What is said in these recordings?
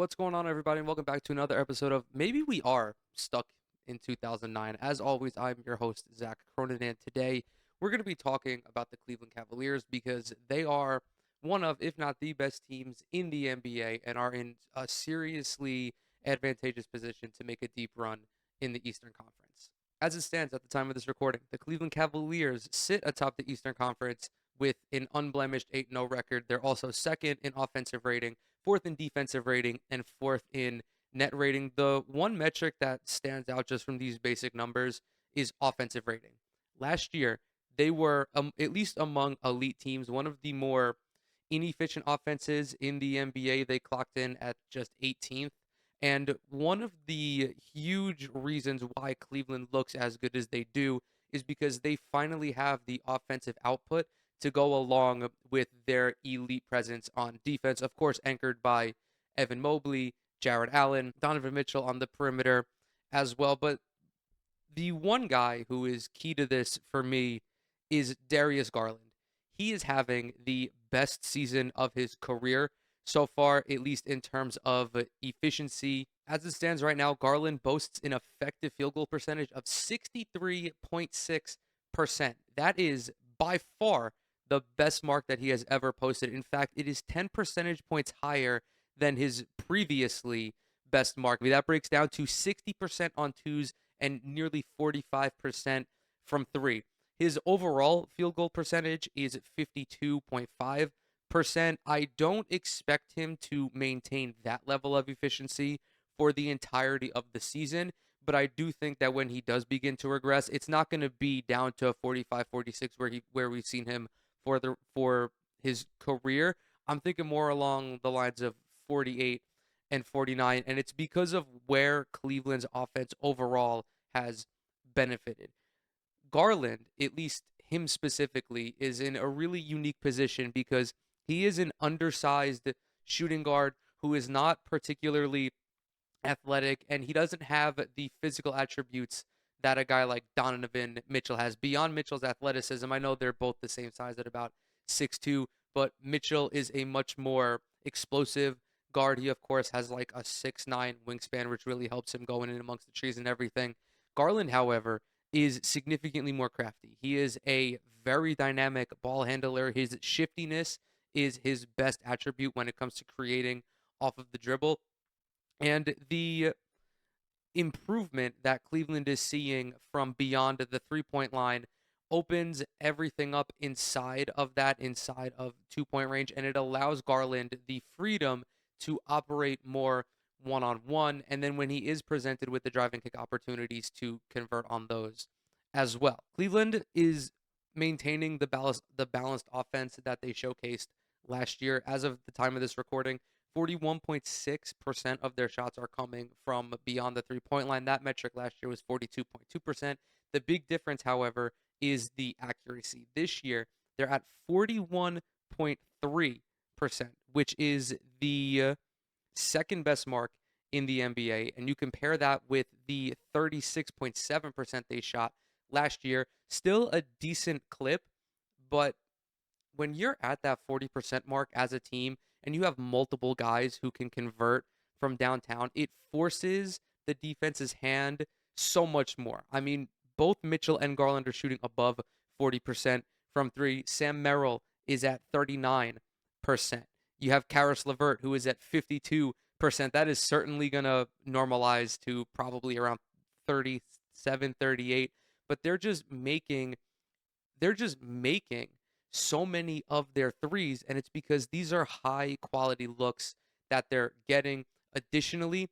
What's going on, everybody? And welcome back to another episode of Maybe We Are Stuck in 2009. As always, I'm your host, Zach Cronin, and today we're going to be talking about the Cleveland Cavaliers because they are one of, if not the best teams in the NBA and are in a seriously advantageous position to make a deep run in the Eastern Conference. As it stands at the time of this recording, the Cleveland Cavaliers sit atop the Eastern Conference with an unblemished 8-0 record. They're also second in offensive rating, fourth in defensive rating, and fourth in net rating. The one metric that stands out just from these basic numbers is offensive rating. Last year, they were, at least among elite teams, one of the more inefficient offenses in the NBA. They clocked in at just 18th. And one of the huge reasons why Cleveland looks as good as they do is because they finally have the offensive output to go along with their elite presence on defense, of course, anchored by Evan Mobley, Jarrett Allen, Donovan Mitchell on the perimeter as well. But the one guy who is key to this for me is Darius Garland. He is having the best season of his career so far, at least in terms of efficiency. As it stands right now, Garland boasts an effective field goal percentage of 63.6%. That is by far the best mark that he has ever posted. In fact, it is 10 percentage points higher than his previously best mark. I mean, that breaks down to 60% on twos and nearly 45% from three. His overall field goal percentage is 52.5%. I don't expect him to maintain that level of efficiency for the entirety of the season, but I do think that when he does begin to regress, it's not going to be down to 45, 46 where we've seen him for his career. I'm thinking more along the lines of 48 and 49, and it's because of where Cleveland's offense overall has benefited. Garland, at least him specifically, is in a really unique position because he is an undersized shooting guard who is not particularly athletic, and he doesn't have the physical attributes that a guy like Donovan Mitchell has. Beyond Mitchell's athleticism, I know they're both the same size at about 6'2", but Mitchell is a much more explosive guard. He, of course, has like a 6'9" wingspan, which really helps him going in amongst the trees and everything. Garland, however, is significantly more crafty. He is a very dynamic ball handler. His shiftiness is his best attribute when it comes to creating off of the dribble. And the improvement that Cleveland is seeing from beyond the 3-point line opens everything up inside of 2-point range, and it allows Garland the freedom to operate more one-on-one, and then when he is presented with the driving kick opportunities to convert on those as well. Cleveland is maintaining the balanced offense that they showcased last year. As of the time of this recording, 41.6% of their shots are coming from beyond the 3-point line. That metric last year was 42.2%. The big difference, however, is the accuracy. This year, they're at 41.3%, which is the second best mark in the NBA. And you compare that with the 36.7% they shot last year. Still a decent clip, but when you're at that 40% mark as a team and you have multiple guys who can convert from downtown, it forces the defense's hand so much more. I mean, both Mitchell and Garland are shooting above 40% from three. Sam Merrill is at 39%. You have Karis LeVert, who is at 52%. That is certainly going to normalize to probably around 37, 38. But they're just making so many of their threes, and it's because these are high quality looks that they're getting. Additionally,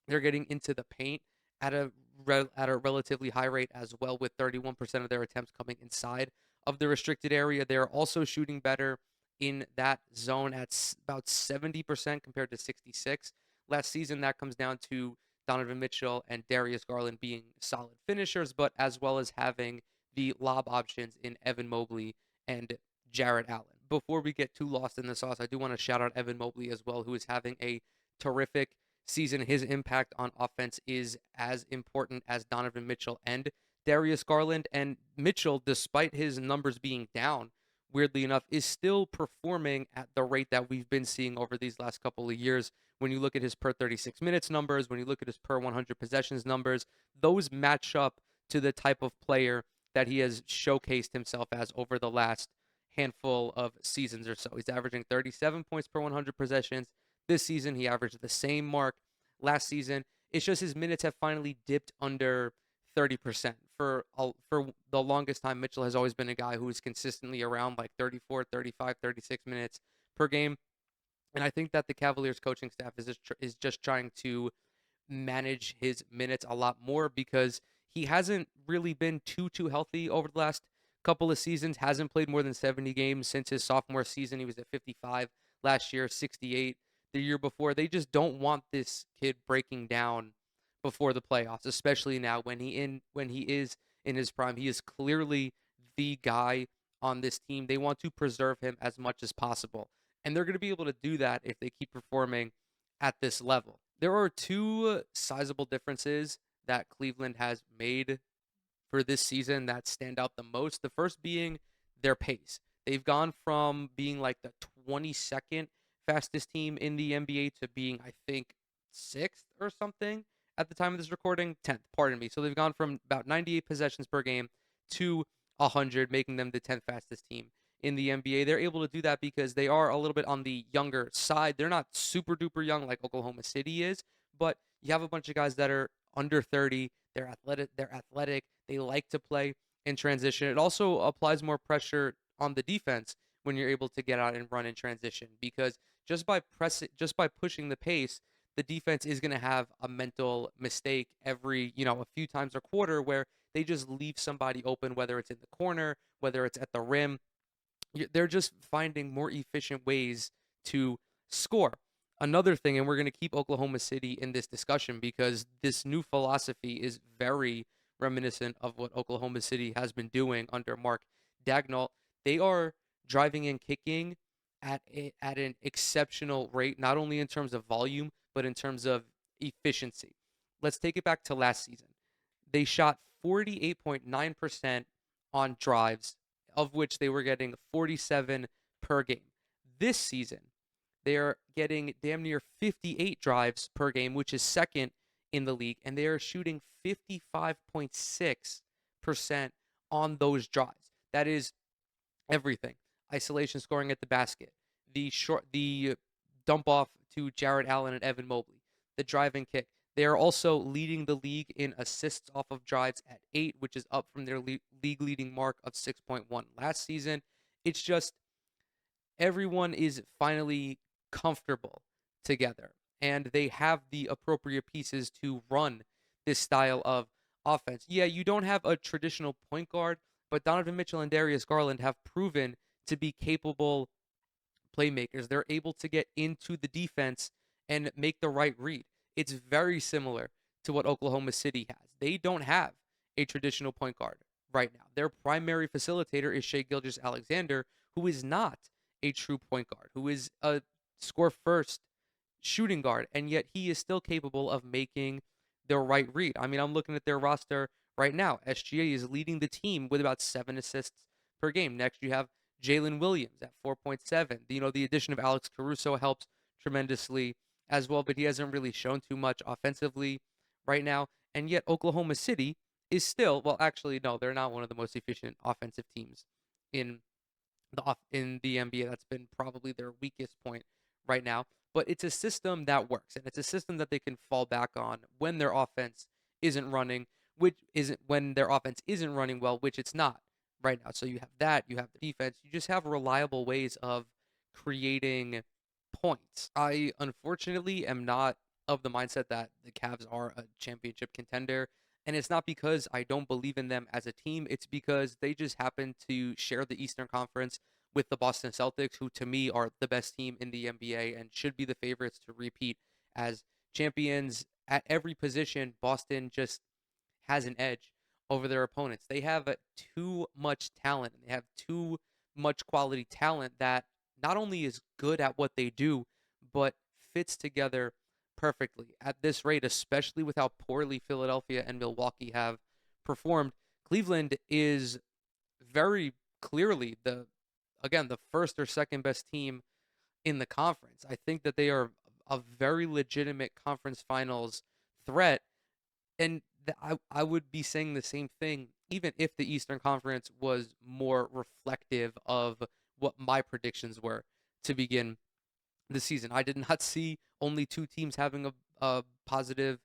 they're getting into the paint at a relatively high rate as well, with 31% of their attempts coming inside of the restricted area. They're also shooting better in that zone at about 70% compared to 66 last season. That comes down to Donovan Mitchell and Darius Garland being solid finishers, but as well as having the lob options in Evan Mobley and Jarrett Allen. Before we get too lost in the sauce, I do want to shout out Evan Mobley as well, who is having a terrific season. His impact on offense is as important as Donovan Mitchell and Darius Garland. And Mitchell, despite his numbers being down, weirdly enough, is still performing at the rate that we've been seeing over these last couple of years, when you look at his per 36 minutes numbers, when you look at his per 100 possessions numbers, those match up to the type of player that he has showcased himself as over the last handful of seasons or so. He's averaging 37 points per 100 possessions. This season, he averaged the same mark last season. It's just his minutes have finally dipped under 30%. For the longest time, Mitchell has always been a guy who is consistently around like 34, 35, 36 minutes per game. And I think that the Cavaliers coaching staff is just trying to manage his minutes a lot more because he hasn't really been too healthy over the last couple of seasons. Hasn't played more than 70 games since his sophomore season. He was at 55 last year, 68 the year before. They just don't want this kid breaking down before the playoffs, especially now when he is in his prime. He is clearly the guy on this team. They want to preserve him as much as possible. And they're going to be able to do that if they keep performing at this level. There are two sizable differences that Cleveland has made for this season that stand out the most. The first being their pace. They've gone from being like the 22nd fastest team in the NBA to being, I think, 6th or something at the time of this recording. 10th, pardon me. So they've gone from about 98 possessions per game to 100, making them the 10th fastest team in the NBA. They're able to do that because they are a little bit on the younger side. They're not super duper young like Oklahoma City is, but you have a bunch of guys that are under 30. They're athletic. They like to play in transition. It also applies more pressure on the defense when you're able to get out and run in transition because just by pushing the pace, the defense is going to have a mental mistake every, a few times a quarter where they just leave somebody open, whether it's in the corner, whether it's at the rim. They're just finding more efficient ways to score. Another thing, and we're going to keep Oklahoma City in this discussion because this new philosophy is very reminiscent of what Oklahoma City has been doing under Mark Dagnall. They are driving and kicking at an exceptional rate, not only in terms of volume, but in terms of efficiency. Let's take it back to last season. They shot 48.9% on drives, of which they were getting 47 per game. This season, they are getting damn near 58 drives per game, which is second in the league, and they are shooting 55.6% on those drives. That is everything. Isolation scoring at the basket, the dump off to Jarrett Allen and Evan Mobley, the drive and kick. They are also leading the league in assists off of drives at 8, which is up from their league leading mark of 6.1 last season. It's just everyone is finally comfortable together, and they have the appropriate pieces to run this style of offense. Yeah, you don't have a traditional point guard, but Donovan Mitchell and Darius Garland have proven to be capable playmakers. They're able to get into the defense and make the right read. It's very similar to what Oklahoma City has. They don't have a traditional point guard right now. Their primary facilitator is Shai Gilgeous-Alexander, who is not a true point guard, who is a score first shooting guard, and yet he is still capable of making the right read. I mean, I'm looking at their roster right now. SGA is leading the team with about 7 assists per game. Next, you have Jalen Williams at 4.7. The addition of Alex Caruso helps tremendously as well, but he hasn't really shown too much offensively right now. And yet Oklahoma City is still, well, actually, no, they're not one of the most efficient offensive teams in the NBA. That's been probably their weakest point right now. But it's a system that works, and it's a system that they can fall back on when their offense isn't running, when their offense isn't running well, which it's not right now. So you have that, you have the defense, you just have reliable ways of creating points. I unfortunately am not of the mindset that the Cavs are a championship contender. And it's not because I don't believe in them as a team. It's because they just happen to share the Eastern Conference with the Boston Celtics, who to me are the best team in the NBA and should be the favorites to repeat as champions at every position. Boston just has an edge over their opponents. They have too much talent, and they have too much quality talent that not only is good at what they do, but fits together perfectly at this rate, especially with how poorly Philadelphia and Milwaukee have performed. Cleveland is very clearly the first or second best team in the conference. I think that they are a very legitimate conference finals threat. And I would be saying the same thing even if the Eastern Conference was more reflective of what my predictions were to begin the season. I did not see only two teams having a positive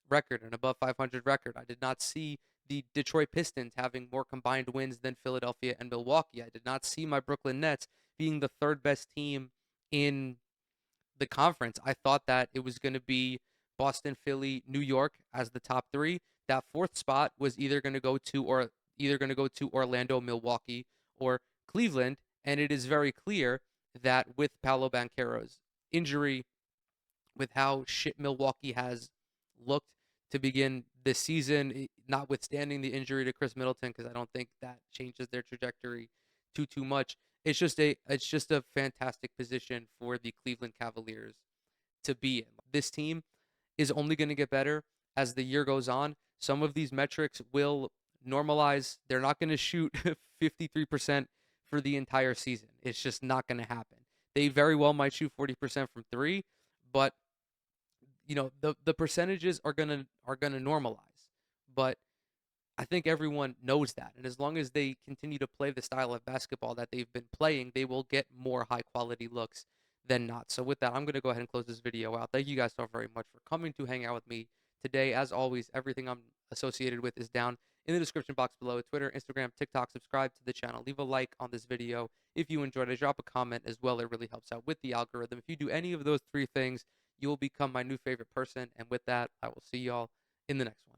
record, an above 500 record. I did not see the Detroit Pistons having more combined wins than Philadelphia and Milwaukee. I did not see my Brooklyn Nets being the third best team in the conference. I thought that it was going to be Boston, Philly, New York as the top three. That fourth spot was either going to go to Orlando, Milwaukee, or Cleveland. And it is very clear that with Paolo Banchero's injury, with how shit Milwaukee has looked to begin this season, notwithstanding the injury to Chris Middleton, because I don't think that changes their trajectory too much. It's just a fantastic position for the Cleveland Cavaliers to be in. This team is only going to get better as the year goes on. Some of these metrics will normalize. They're not going to shoot 53% for the entire season. It's just not going to happen. They very well might shoot 40% from three, but the percentages are gonna normalize. But I think everyone knows that, and as long as they continue to play the style of basketball that they've been playing, they will get more high quality looks than not. So with that, I'm gonna go ahead and close this video out. Thank you guys so very much for coming to hang out with me today. As always, everything I'm associated with is down in the description box below. Twitter, Instagram, TikTok. Subscribe to the channel. Leave a like on this video if you enjoyed it. Drop a comment as well. It really helps out with the algorithm. If you do any of those three things, you will become my new favorite person. And with that, I will see y'all in the next one.